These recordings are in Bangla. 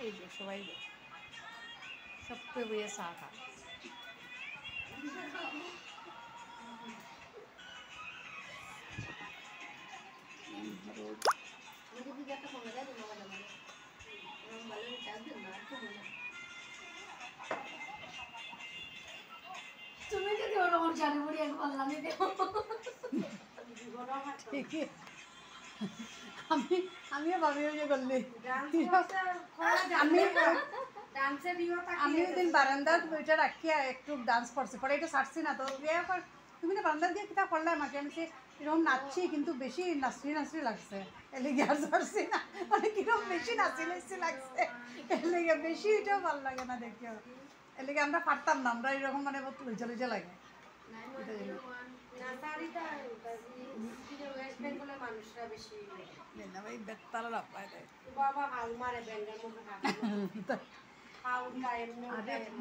এই যে সবাই সবকে বইয়ে চা খা তুমি যদি ওরকম জানি বুড়ি এক পারলাম আমিও ভাবি যে করলি আমিও দিন বারান্দাত বইটা রাখিয়া একটু ডান্স করছি পরে এটা ছাড়ছি না তো তুমি না বারান্দাত গিয়ে কিতা করলে আমাকে আমি এরকম নাচছি কিন্তু বেশি নাচড়ি নাচড়ি লাগছে এলে গিয়ে আর ছাড়ছি না মানে কিরকম বেশি নাচি নাচি লাগছে এলে গিয়ে বেশি এটাও ভালো লাগে না দেখিও এলে গিয়ে আমরা পারতাম না আমরা এরকম মানে লজ্জা লজ্জা লাগে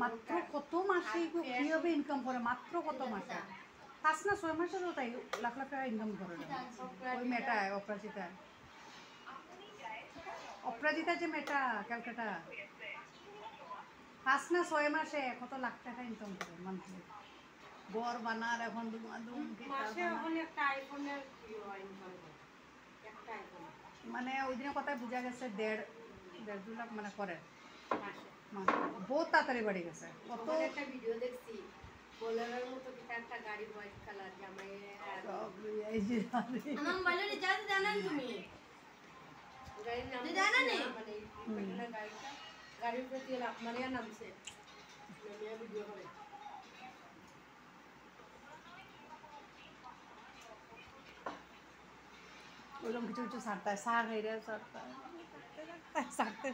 মাত্র কত মাসে কিভাবে ইনকাম করে মাত্র কত মাসে 5 না 6 মাসে তো তাই লাখ লাখ টাকা ইনকাম করে ওই মেয়েটা অপরাজিতা যে মেয়েটা ক্যালকাটা 5 না 6 মাসে কত লাখ টাকা ইনকাম করে মান্থলি ঘর বানার এখন মানে ওই দিনের কথায় বোঝা গেছে 1.5-2 লাখ মানে করে বহুত তাড়াতাড়ি বাড়ি গেছে কত একটা ভিডিও দেখছি বোলেরোর মতো একটা গাড়ি হোয়াইট কালার জামাই আমার মোবাইলে রিচার্জ জানেন তুমি গাড়ির নাম জানেন মানে গাড়ির প্রতি মানে নামছে ভিডিও করে ওরকম কিছু কিছু ছাড়তে হয় সার হয়ে ছাড়তে